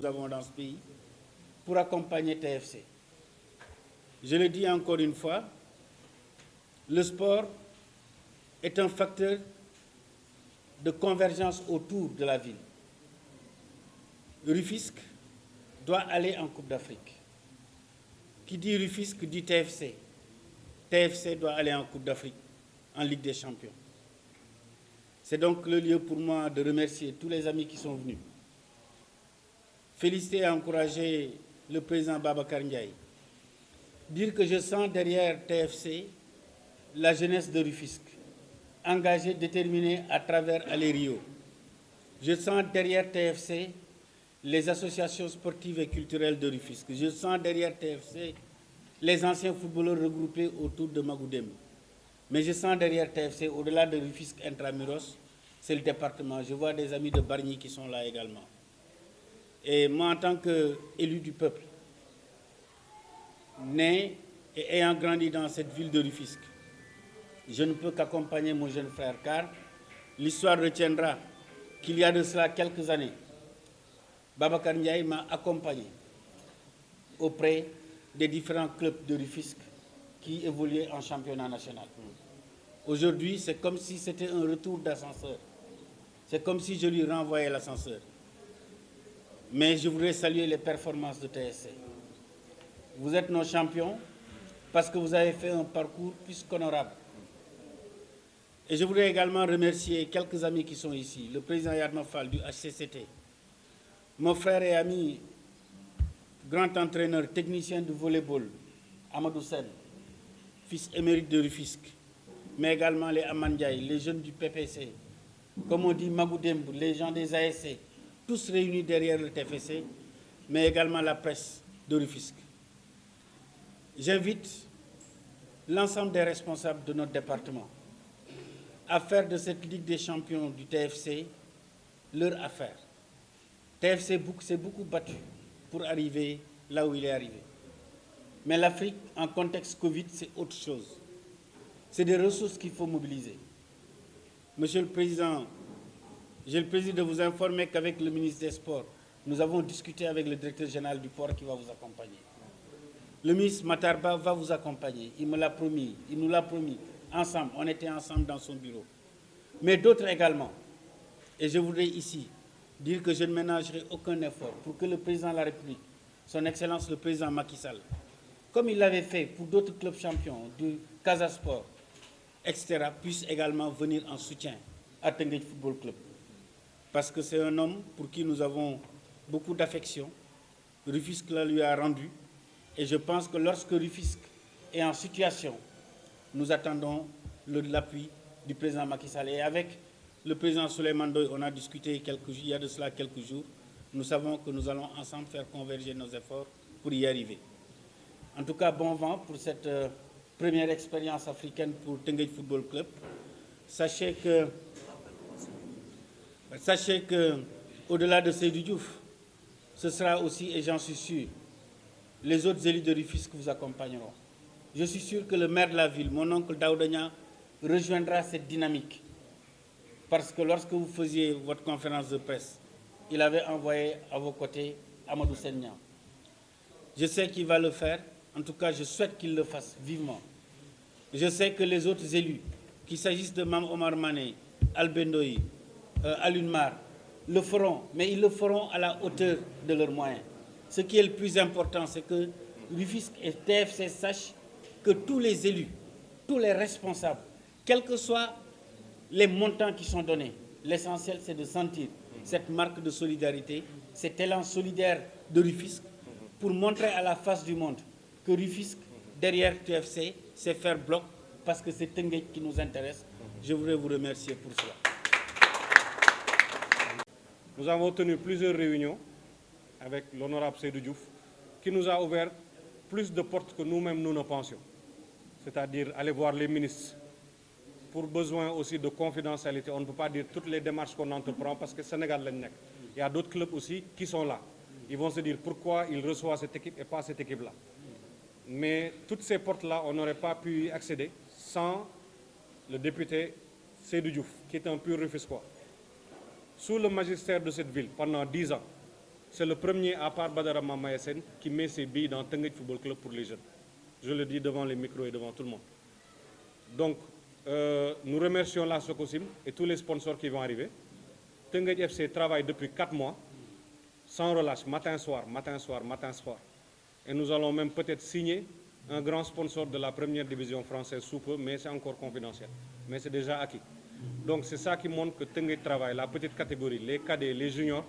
nous avons dans ce pays pour accompagner TFC. Je le dis encore une fois, le sport est un facteur de convergence autour de la ville. Rufisque doit aller en Coupe d'Afrique. Qui dit Rufisque dit TFC. TFC doit aller en Coupe d'Afrique, en Ligue des Champions. C'est donc le lieu pour moi de remercier tous les amis qui sont venus. Féliciter et encourager le président Babacar Ndiaye. Dire que je sens derrière TFC la jeunesse de Rufisque, engagée, déterminée à travers Aller Rio. Je sens derrière TFC les associations sportives et culturelles de Rufisque. Je sens derrière TFC les anciens footballeurs regroupés autour de Magoudem. Mais je sens derrière TFC, au-delà de Rufisque Intramuros, c'est le département. Je vois des amis de Bargny qui sont là également. Et moi, en tant qu'élu du peuple, né et ayant grandi dans cette ville de Rufisque, je ne peux qu'accompagner mon jeune frère, car l'histoire retiendra qu'il y a de cela quelques années, Babacar Ndiaye m'a accompagné auprès des différents clubs de Rufisque qui évoluaient en championnat national. Aujourd'hui, c'est comme si c'était un retour d'ascenseur. C'est comme si je lui renvoyais l'ascenseur. Mais je voudrais saluer les performances de TSC. Vous êtes nos champions parce que vous avez fait un parcours plus qu'honorable. Et je voudrais également remercier quelques amis qui sont ici. Le président Yadma Fall du HCCT, mon frère et ami, grand entraîneur, technicien de volleyball, Amadou Sen, fils émérite de Rufisque, mais également les Amandiaï, les jeunes du PPC, comme on dit Magoudemb, les gens des ASC, tous réunis derrière le TFC, mais également la presse de Rufisque. J'invite l'ensemble des responsables de notre département à faire de cette Ligue des champions du TFC leur affaire. TFC s'est beaucoup battu pour arriver là où il est arrivé. Mais l'Afrique, en contexte Covid, c'est autre chose. C'est des ressources qu'il faut mobiliser. Monsieur le Président, j'ai le plaisir de vous informer qu'avec le ministre des Sports, nous avons discuté avec le directeur général du port qui va vous accompagner. Le ministre Matarba va vous accompagner. Il me l'a promis, il nous l'a promis. Ensemble, on était ensemble dans son bureau. Mais d'autres également. Et je voudrais ici dire que je ne ménagerai aucun effort pour que le président de la République, son Excellence le président Macky Sall, comme il l'avait fait pour d'autres clubs champions, du Casa Sport, etc., puisse également venir en soutien à Teungueth Football Club. Parce que c'est un homme pour qui nous avons beaucoup d'affection. Rufisque la lui a rendu. Et je pense que lorsque Rufisque est en situation, nous attendons l'appui du président Macky Sall. Et avec le président Souleymane Ndoye, on a discuté il y a de cela quelques jours. Nous savons que nous allons ensemble faire converger nos efforts pour y arriver. En tout cas, bon vent pour cette première expérience africaine pour Teungueth Football Club. Sachez que au-delà de Seydou Diouf, ce sera aussi, et j'en suis sûr, les autres élus de Rufisque vous accompagneront. Je suis sûr que le maire de la ville, mon oncle Daouda, rejoindra cette dynamique. Parce que lorsque vous faisiez votre conférence de presse, il avait envoyé à vos côtés Amadou Sennian. Je sais qu'il va le faire. En tout cas, je souhaite qu'il le fasse vivement. Je sais que les autres élus, qu'il s'agisse de Mam Omar Mané, Albendoï, Alunmar, le feront, mais ils le feront à la hauteur de leurs moyens. Ce qui est le plus important, c'est que Rufisque et TFC sachent que tous les élus, tous les responsables, quels que soient les montants qui sont donnés, l'essentiel c'est de sentir cette marque de solidarité, cet élan solidaire de Rufisque pour montrer à la face du monde que Rufisque, derrière TFC, c'est faire bloc parce que c'est Teungueth qui nous intéresse. Je voudrais vous remercier pour cela. Nous avons tenu plusieurs réunions avec l'honorable Seydou Diouf qui nous a ouvert plus de portes que nous-mêmes nous ne pensions. C'est-à-dire aller voir les ministres pour besoin aussi de confidentialité. On ne peut pas dire toutes les démarches qu'on entreprend parce que Sénégal lañ nekk. Il y a d'autres clubs aussi qui sont là. Ils vont se dire pourquoi ils reçoivent cette équipe et pas cette équipe-là. Mais toutes ces portes-là, on n'aurait pas pu y accéder sans le député Seydou Diouf, qui est un pur Rufisquois. Sous le magistère de cette ville, pendant 10 ans, C'est le premier, à part Badara Mamayasen, qui met ses billes dans Teungueth Football Club pour les jeunes. Je le dis devant les micros et devant tout le monde. Donc, nous remercions la Socosim et tous les sponsors qui vont arriver. Teungueth FC travaille depuis 4 mois, sans relâche, matin, soir, matin, soir, matin, soir. Et nous allons même peut-être signer un grand sponsor de la première division française sous peu, mais c'est encore confidentiel. Mais c'est déjà acquis. Donc c'est ça qui montre que Teungueth travaille, la petite catégorie, les cadets, les juniors.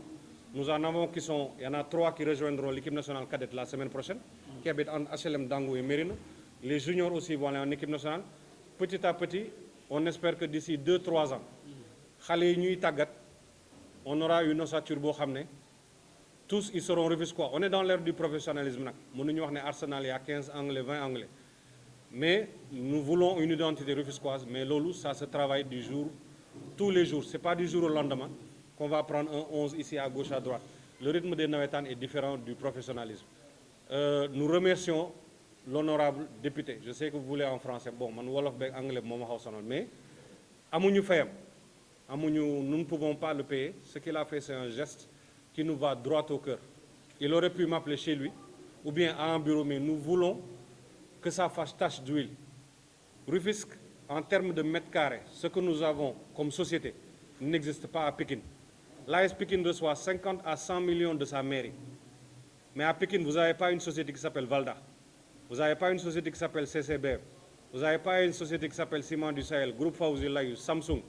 Nous en avons qui sont, il y en a 3 qui rejoindront l'équipe nationale cadette la semaine prochaine, qui habitent en HLM Dangou et Mérina. Les juniors aussi vont aller en équipe nationale. Petit à petit, on espère que d'ici 2-3 ans, on aura une ossature boo xam ne tous ils seront rufisquois. On est dans l'ère du professionnalisme nag mënuñu wax ne Arsenal y a 15 anglais 20 anglais mais nous voulons une identité rufisquoise, mais loolu ça se travaille du jour tous les jours. C'est pas du jour au lendemain qu'on va prendre un 11 ici à gauche à droite. Le rythme des navétanes est différent du professionnalisme. Nous remercions l'honorable député. Je sais que vous voulez en français, bon man wolof beeg anglais moo ma xaw sonal, mais amuñu fayam. Nous ne pouvons pas le payer. Ce qu'il a fait, c'est un geste qui nous va droit au cœur. Il aurait pu m'appeler chez lui ou bien à un bureau, mais nous voulons que ça fasse tache d'huile. Rufisque, en termes de mètres carrés, ce que nous avons comme société n'existe pas à Pékin. L'AS Pékin reçoit 50 à 100 millions de sa mairie. Mais à Pékin, vous n'avez pas une société qui s'appelle Valda. Vous n'avez pas une société qui s'appelle CCBF. Vous n'avez pas une société qui s'appelle Ciment du Sahel, Groupe Fawzi Layou, Samsung.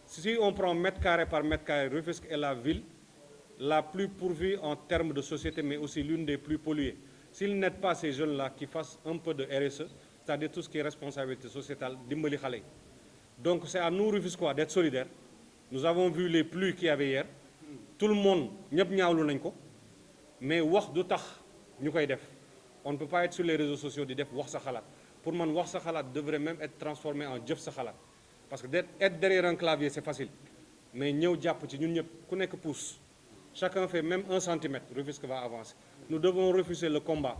Si on prend mètre carré par mètre carré, Rufisque est la ville la plus pourvue en termes de société, mais aussi l'une des plus polluées. S'ils n'aident pas ces jeunes-là qui fassent un peu de RSE, c'est-à-dire tout ce qui est responsabilité sociétale, dimbali xalé. Donc c'est à nous, Rufisquois, d'être solidaires. Nous avons vu les pluies qu'il y avait hier. Tout le monde, ñep ñaawlu nañ ko, mais wax du tax ñukay def. On ne peut pas être sur les réseaux sociaux di def wax sa xalat. Pour man wax sa xalat devrait même être transformé en jëf sa xalat. Parce que être derrière un clavier, c'est facile. Mais ñëw jàpp ci ñun ñëpp ku nekk pousse. Chacun fait même 1 centimètre, Rufisque va avancer. Nous devons refuser le combat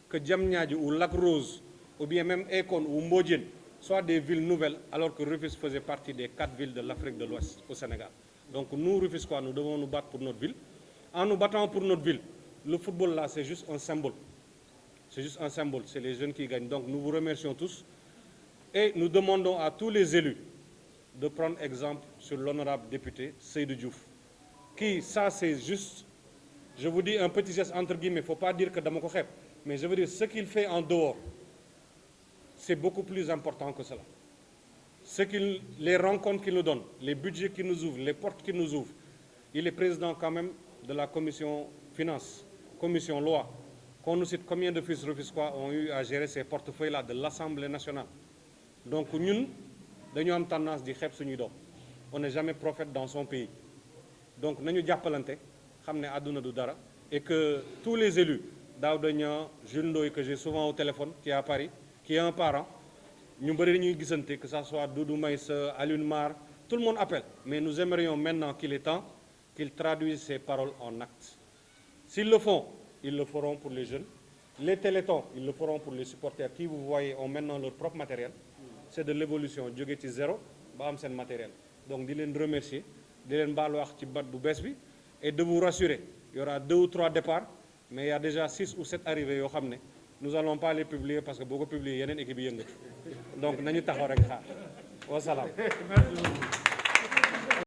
que Diamniadio ou Lac Rose, ou bien même Ekon ou Mbodiène, soient des villes nouvelles, alors que Rufisque faisait partie des 4 villes de l'Afrique de l'Ouest au Sénégal. Donc nous, Rufisquois, nous devons nous battre pour notre ville. En nous battant pour notre ville, le football là, c'est juste un symbole. C'est juste un symbole, c'est les jeunes qui gagnent. Donc nous vous remercions tous et nous demandons à tous les élus de prendre exemple sur l'honorable député Seydou Diouf, qui, ça c'est juste, je vous dis un petit geste entre guillemets, il ne faut pas dire que dama ko xeeb, mais je veux dire ce qu'il fait en dehors, c'est beaucoup plus important que cela. Les rencontres qu'il nous donne, les budgets qu'il nous ouvre, les portes qu'il nous ouvre. Il est président quand même de la commission finances, commission loi. Qu'on nous cite combien de fils rufisquois ont eu à gérer ces portefeuilles-là de l'Assemblée nationale. Donc ñun dañu am tendance di xeeb suñuy doom. On n'est jamais prophète dans son pays. Donc nañu jàppalante xam ne àdduna du dara et que tous les élus, Daouda Niang, Jules Ndoye que j'ai souvent au téléphone, qui est à Paris, qui est un parent, ñu bëri dañuy gisante, que ça soit Doudou Maïssa, Alioune Mar, tout le monde appelle. Mais nous aimerions maintenant qu'il est temps qu'ils traduisent ces paroles en actes. S'ils le font, ils le feront pour les jeunes. Les télétons, ils le feront pour les supporters qui, vous voyez, ont maintenant leur propre matériel. C'est de l'évolution, jóge ci zéro ba am seen matériel. Donc di leen remercier, di leen baal wax ci bat bu bees bi et de vous rassurer. Il y aura 2 ou 3 départs, mais il y a déjà 6 ou 7 arrivées yoo xam ne nous allons pas les publier parce que boo ko publier yeneen équipe yi yëngatu. Donc nañu taxaw rek xaar. Wa salaam.